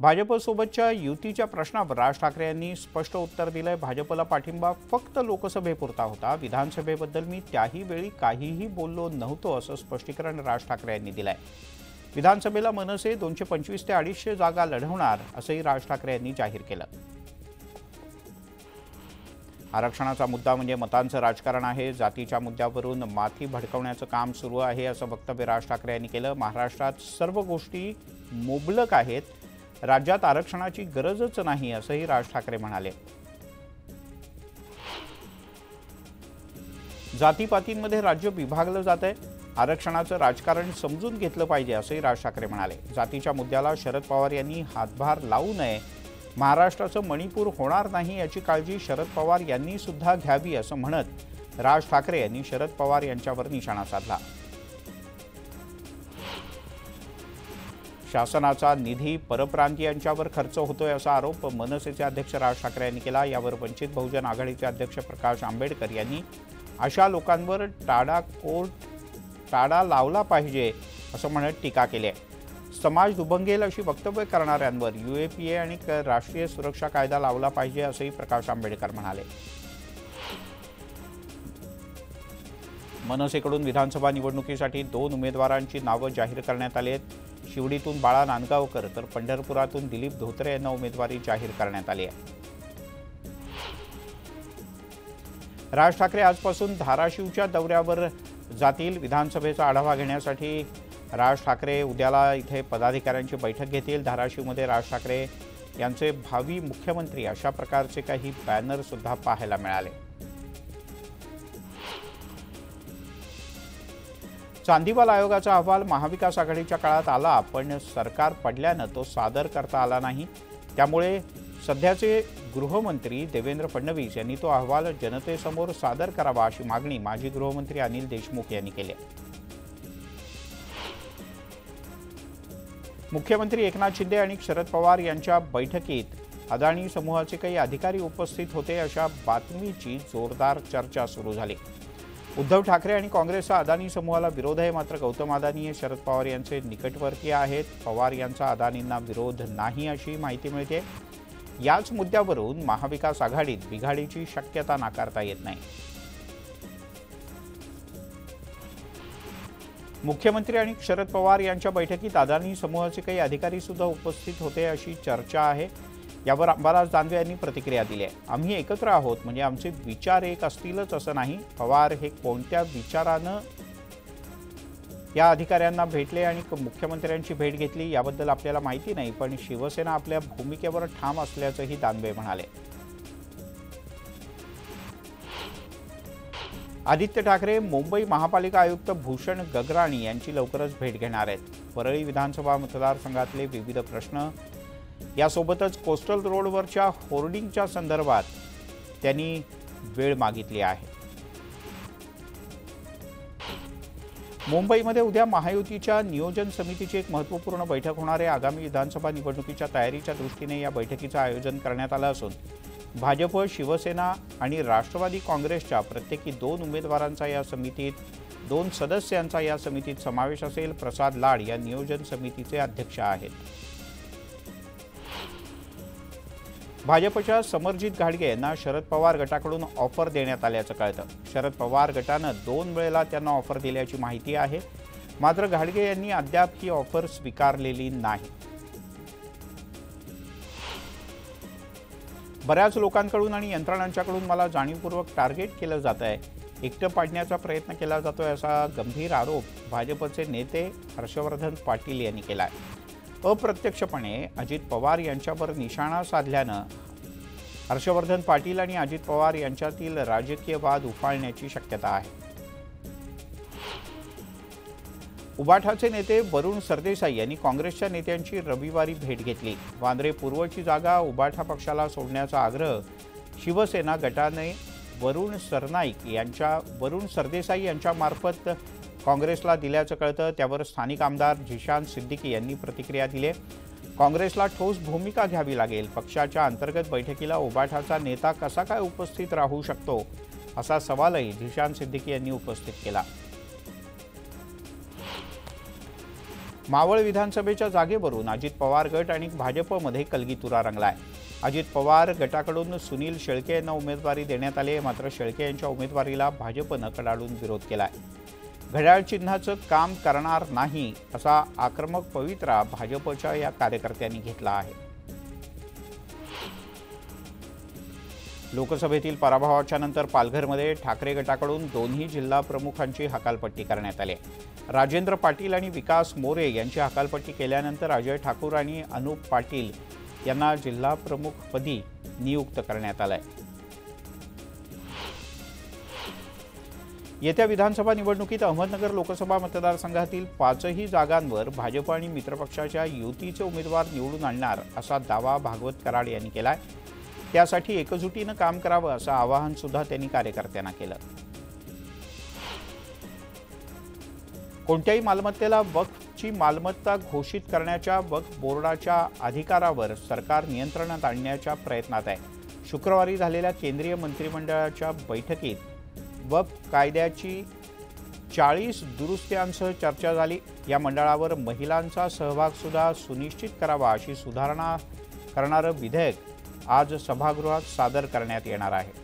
भाजपसोबतच्या युतीच्या प्रश्नावर राज ठाकरे यांनी स्पष्ट उत्तर दिलंय। भाजपला पाठिंबा फक्त लोकसभेपुरता होता, विधानसभेबद्दल मी त्याही वेळी काहीही बोललो नव्हतो असं स्पष्टीकरण राज ठाकरे यांनी दिलंय। विधानसभेला मनसे 225 ते 250 जागा लढवणार असंही राज ठाकरे यांनी जाहीर केलं। आरक्षणाचा मुद्दा म्हणजे मतांचं राजकारण आहे, जातीच्या मुद्द्यावरून माथी भडकवण्याचं काम सुरू आहे असं वक्तव्य राज ठाकरे यांनी केलं। महाराष्ट्रात सर्व गोष्टी मुबलक आहेत, राज्यात आरक्षणाची गरजच नाही असंही राज ठाकरे म्हणाले। जातीपातींमध्ये राज्य विभागलं जातंय, आरक्षणाचं राजकारण समजून घेतलं पाहिजे असंही राज ठाकरे म्हणाले। जातीच्या मुद्द्याला शरद पवार यांनी हातभार लावू नये, महाराष्ट्राचं मणिपूर होणार नाही याची काळजी शरद पवार यांनी सुद्धा घ्यावी असं म्हणत राज ठाकरे यांनी शरद पवार यांच्यावर निशाणा साधला। शासनाचा निधी परप्रांतीयांच्यावर खर्च होतोय असा आरोप मनसेचे अध्यक्ष राज ठाकरे यांनी केला। यावर वंचित बहुजन आघाडीचे अध्यक्ष प्रकाश आंबेडकर यांनी अशा लोकांवर टाळा लावला पाहिजे असं म्हणत टीका केली आहे। समाज दुभंगेल अशी वक्तव्य करणाऱ्यांवर UAPA आणि राष्ट्रीय सुरक्षा कायदा लावला पाहिजे असंही प्रकाश आंबेडकर म्हणाले। मनसेकडून विधानसभा निवडणुकीसाठी 2 उमेदवारांची नावं जाहीर करण्यात आली आहेत। शिवडीतून बाळा नांदगावकर तर पंढरपुरातून दिलीप धोत्रे यांना उमेदवारी जाहीर करण्यात आली आहे। राज ठाकरे आजपासून धाराशिवच्या दौऱ्यावर जातील। विधानसभेचा आढावा घेण्यासाठी राज ठाकरे उद्याला इथे पदाधिकाऱ्यांची बैठक घेतील। धाराशिवमध्ये राज ठाकरे यांचे भावी मुख्यमंत्री अशा प्रकारचे काही बॅनर सुद्धा पाहायला मिळाले। चांदीवाल आयोगाचा अहवाल महाविकास आघाडीच्या काळात आला, पण सरकार पडल्यानं तो सादर करता आला नाही। त्यामुळे सध्याचे गृहमंत्री देवेंद्र फडणवीस यांनी तो अहवाल जनतेसमोर सादर करावा अशी मागणी माजी गृहमंत्री अनिल देशमुख यांनी केली आहे। मुख्यमंत्री एकनाथ शिंदे आणि शरद पवार यांच्या बैठकीत अदानी समूहाचे काही अधिकारी उपस्थित होते अशा बातमीची जोरदार चर्चा सुरू झाली। उद्धव ठाकरे आणि काँग्रेसचा अदानी समूहाला विरोध आहे, मात्र गौतम अदानी हे शरद पवार यांचे निकटवर्तीय आहेत। पवार यांचा अदानींना विरोध नाही अशी माहिती मिळते। याच मुद्द्यावरून महाविकास आघाडीत बिघाडीची शक्यता नाकारता येत नाही। मुख्यमंत्री आणि शरद पवार यांच्या बैठकीत अदानी समूहाचे काही अधिकारी सुद्धा उपस्थित होते अशी चर्चा आहे। यावर अंबादास दानवे यांनी प्रतिक्रिया दिली आहे। आम्ही एकत्र आहोत म्हणजे आमचे विचार एक असतीलच असं नाही। पवार हे कोणत्या विचारानं या अधिकाऱ्यांना भेटले आणि मुख्यमंत्र्यांची भेट घेतली याबद्दल आपल्याला माहिती नाही, पण शिवसेना आपल्या भूमिकेवर ठाम असल्याचंही दानवे म्हणाले। आदित्य ठाकरे मुंबई महापालिका आयुक्त भूषण गगराणी यांची लवकरच भेट घेणार आहेत। परळी विधानसभा मतदारसंघातले विविध प्रश्न यासोबतच कोस्टल रोडवरच्या होर्डिंगच्या संदर्भात त्यांनी वेळ मागितली आहे। मुंबईमध्ये उद्या महायुतीच्या नियोजन समितीची एक महत्त्वपूर्ण बैठक होणार आहे। आगामी विधानसभा निवडणुकीच्या तयारीच्या दृष्टीने या बैठकीचं आयोजन करण्यात आलं असून भाजप, शिवसेना आणि राष्ट्रवादी काँग्रेसच्या प्रत्येकी 2 उमेदवारांचा या समितीत 2 सदस्यांचा या समितीत समावेश असेल। प्रसाद लाड या नियोजन समितीचे अध्यक्ष आहेत। भाजपच्या समरजित घाडगे यांना शरद पवार गटाकडून ऑफर देण्यात आल्याचं कळतं। शरद पवार गटानं 2 वेळेला त्यांना ऑफर दिल्याची माहिती आहे, मात्र घाडगे यांनी अद्याप ही ऑफर स्वीकारलेली नाही। बऱ्याच लोकांकडून आणि यंत्रणांच्याकडून मला जाणीवपूर्वक टार्गेट केलं जात आहे, एकटं पाडण्याचा प्रयत्न केला जातोय असा गंभीर आरोप भाजपचे नेते हर्षवर्धन पाटील यांनी केला आहे। अप्रत्यक्षपणे अजित पवार यांच्यावर निशाणा साधल्यानं हर्षवर्धन पाटील आणि अजित पवार यांच्यातील राजकीय वाद उफाळण्याची शक्यता आहे। उबाठाचे नेते वरुण सरदेसाई यांनी काँग्रेसच्या नेत्यांची रविवारी भेट घेतली। वांद्रे पूर्वची जागा उबाठा पक्षाला सोडण्याचा आग्रह शिवसेना गटाने वरुण सरदेसाई यांच्यामार्फत काँग्रेसला दिल्याचं कळतं। त्यावर स्थानिक आमदार झिशान सिद्दीकी यांनी प्रतिक्रिया दिली। काँग्रेसला ठोस भूमिका घ्यावी लागेल। पक्षाच्या अंतर्गत बैठकीला उबाठाचा नेता कसा काय उपस्थित राहू शकतो असा सवालही झिशान सिद्दीकी यांनी उपस्थित केला। मावळ विधानसभेच्या जागेवरून अजित पवार गट आणि भाजपमध्ये कलगीतुरा रंगलाय। अजित पवार गटाकडून सुनील शेळके यांना उमेदवारी देण्यात आली आहे, मात्र शेळके यांच्या उमेदवारीला भाजपनं कडाडून विरोध केलाय। घड्याळ चिन्हाचं काम करणार नाही असा आक्रमक पवित्रा भाजपच्या या कार्यकर्त्यांनी घेतला आहे। लोकसभेतील पराभवाच्या नंतर पालघरमध्ये ठाकरे गटाकडून दोन्ही जिल्हा प्रमुखांची हकालपट्टी करण्यात आली। राजेंद्र पाटील आणि विकास मोरे यांची हकालपट्टी केल्यानंतर अजय ठाकूर आणि अनुप पाटील यांना जिल्हा प्रमुखपदी नियुक्त करण्यात आले। येत्या विधानसभा निवडणुकीत अहमदनगर लोकसभा मतदारसंघातील 5ही जागांवर भाजप आणि मित्रपक्षाच्या युतीचे उमेदवार निवडून आणणार असा दावा भागवत कराड यांनी केलाय। त्यासाठी एकजुटीनं काम करावं असं आवाहन सुद्धा त्यांनी कार्यकर्त्यांना केलं। कोणत्याही मालमत्तेला वक्फची मालमत्ता घोषित करण्याच्या वक्फ बोर्डाच्या अधिकारावर सरकार नियंत्रणात आणण्याच्या प्रयत्नात आहे। शुक्रवारी झालेल्या केंद्रीय मंत्रिमंडळाच्या बैठकीत वक्फ कायद्याची 40 दुरुस्त्यांसह चर्चा झाली। या मंडळावर महिलांचा सहभाग सुद्धा सुनिश्चित करावा अशी सुधारणा करणारं विधेयक आज सभागृहात सादर करण्यात येणार आहे।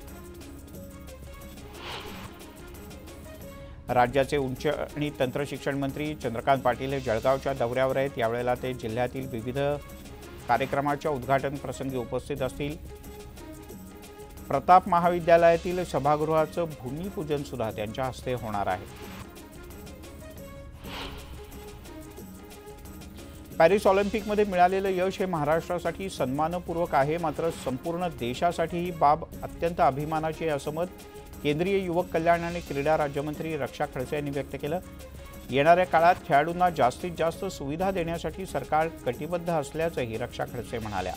राज्याचे उच्च आणि तंत्र शिक्षण मंत्री चंद्रकांत पाटील हे जळगावच्या दौऱ्यावर आहेत। यावेळेला ते जिल्ह्यातील विविध कार्यक्रमाच्या उद्घाटन प्रसंगी उपस्थित असतील। प्रताप महाविद्यालयातील सभागृहाचं भूमिपूजन सुद्धा त्यांच्या हस्ते होणार आहे। पॅरिस ऑलिम्पिकमध्ये मिळालेलं यश हे महाराष्ट्रासाठी सन्मानपूर्वक आहे, मात्र संपूर्ण देशासाठी ही बाब अत्यंत अभिमानाची आहे असं मत केंद्रीय युवक कल्याण आणि क्रीडा राज्यमंत्री रक्षा खडसे यांनी व्यक्त केलं। येणाऱ्या काळात खेळाडूंना जास्तीत जास्त सुविधा देण्यासाठी सरकार कटिबद्ध असल्याचंही रक्षा खडसे म्हणाल्या।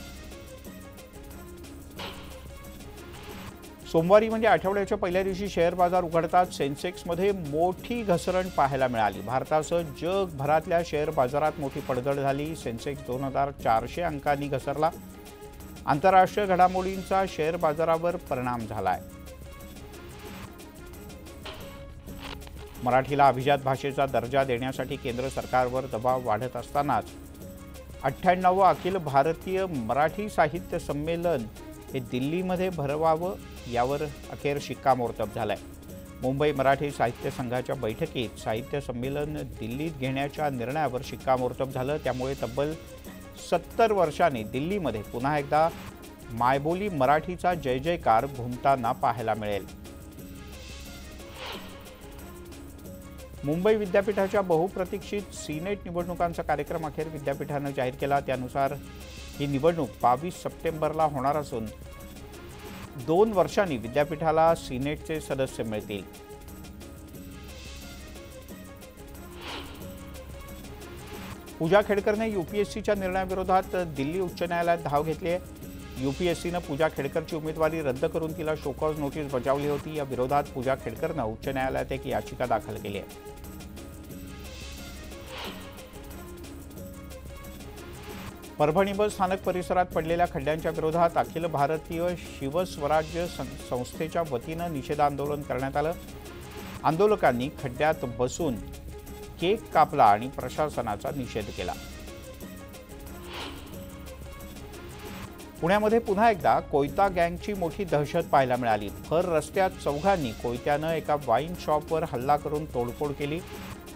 सोमवारी म्हणजे आठवड्याच्या पहिल्या दिवशी शेअर बाजार उघडताच सेन्सेक्समध्ये मोठी घसरण पाहायला मिळाली। भारतासह जगभरातल्या शेअर बाजारात मोठी पडझड झाली। सेन्सेक्स 2400 अंकांनी घसरला। आंतरराष्ट्रीय घडामोडींचा शेअर बाजारावर परिणाम झालाय। मराठीला अभिजात भाषेचा दर्जा देण्यासाठी केंद्र सरकारवर दबाव वाढत असतानाच 98वं अखिल भारतीय मराठी साहित्य संमेलन हे दिल्लीमध्ये भरवावं यावर अखेर शिक्कामोर्तब झालंय। मुंबई मराठी साहित्य संघाच्या बैठकीत साहित्य संमेलन दिल्लीत घेण्याच्या निर्णयावर शिक्कामोर्तब झालं। त्यामुळे तब्बल 70 वर्षांनी दिल्लीमध्ये पुन्हा एकदा मायबोली मराठीचा जय जयकार घुमताना पाहायला मिळेल। मुंबई विद्यापीठाच्या बहुप्रतीक्षित सीनेट निवडणुकांचा कार्यक्रम अखेर विद्यापीठानं जाहीर केला। त्यानुसार ही निवडणूक 22 सप्टेंबरला होणार असून 2 वर्षांनी विद्यापीठाला सीनेटचे सदस्य मिळतील। पूजा खेडकरने यूपीएससीच्या निर्णयाविरोधात दिल्ली उच्च न्यायालयात धाव घेतली आहे। यूपीएससीनं पूजा खेडकरची उमेदवारी रद्द करून तिला शोकॉज नोटीस बजावली होती। या विरोधात पूजा खेडकरनं उच्च न्यायालयात एक याचिका दाखल केली आहे। परभणी बस स्थानक परिसरात पडलेल्या खड्ड्यांच्या विरोधात अखिल भारतीय शिवस्वराज्य संस्थेच्या वतीनं निषेध आंदोलन करण्यात आलं। आंदोलकांनी खड्ड्यात बसून केक कापला आणि प्रशासनाचा निषेध केला। पुण्यामध्ये पुन्हा एकदा कोयता गँगची मोठी दहशत पाहायला मिळाली। भर रस्त्यात चौघांनी कोयत्यानं एका वाईन शॉपवर हल्ला करून तोडफोड केली।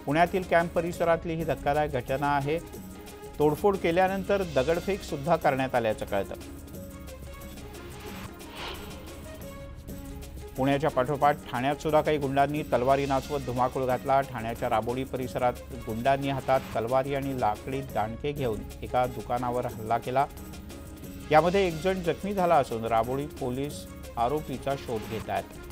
पुण्यातील कॅम्प परिसरातली ही धक्कादायक घटना आहे। तोडफोड केल्यानंतर दगडफेक सुद्धा करण्यात आल्याचं कळतं। पुण्याच्या पाठोपाठ ठाण्यात सुद्धा काही गुंडांनी तलवारी नाचवत धुमाकूळ घातला। ठाण्याच्या राबोडी परिसरात गुंडांनी हातात तलवारी आणि लाकडी दांडके घेऊन एका दुकानावर हल्ला केला। यामध्ये एक जण जखमी झाला असून राबोडी पोलीस आरोपीचा शोध घेत आहेत।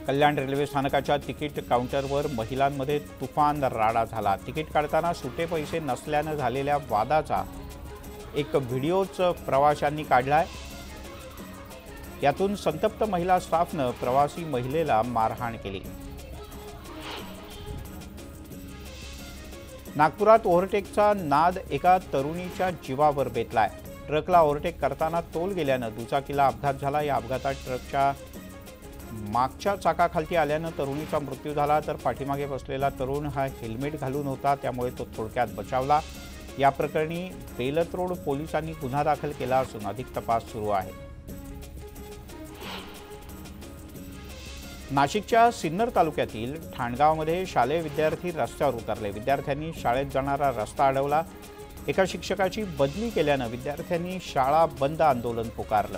कल्याण रेल्वे स्थानकाच्या तिकीट काउंटरवर महिलांमध्ये तुफान राडा झाला। तिकीट काढताना सुटे पैसे नसल्यानं झालेल्या वादाचा एक व्हिडिओच प्रवाशांनी काढलाय। यातून संतप्त महिला स्टाफनं प्रवासी महिलेला मारहाण केली। नागपुरात ओव्हरटेकचा नाद एका तरुणीच्या जीवावर बेतलाय। ट्रकला ओव्हरटेक करताना तोल गेल्यानं दुचाकीला अपघात झाला। या अपघातात ट्रकच्या मागच्या चाकाखालती आल्यानं तरुणीचा मृत्यू झाला, तर पाठीमागे बसलेला तरुण हा हेल्मेट घालून होता, त्यामुळे तो थोडक्यात बचावला। या प्रकरणी बेलत पोलिसांनी गुन्हा दाखल केला असून अधिक तपास सुरू आहे। नाशिकच्या सिन्नर तालुक्यातील ठाणगावमध्ये शालेय विद्यार्थी रस्त्यावर उतरले। विद्यार्थ्यांनी शाळेत जाणारा रस्ता अडवला। एका शिक्षकाची बदली केल्यानं विद्यार्थ्यांनी शाळा बंद आंदोलन पुकारलं।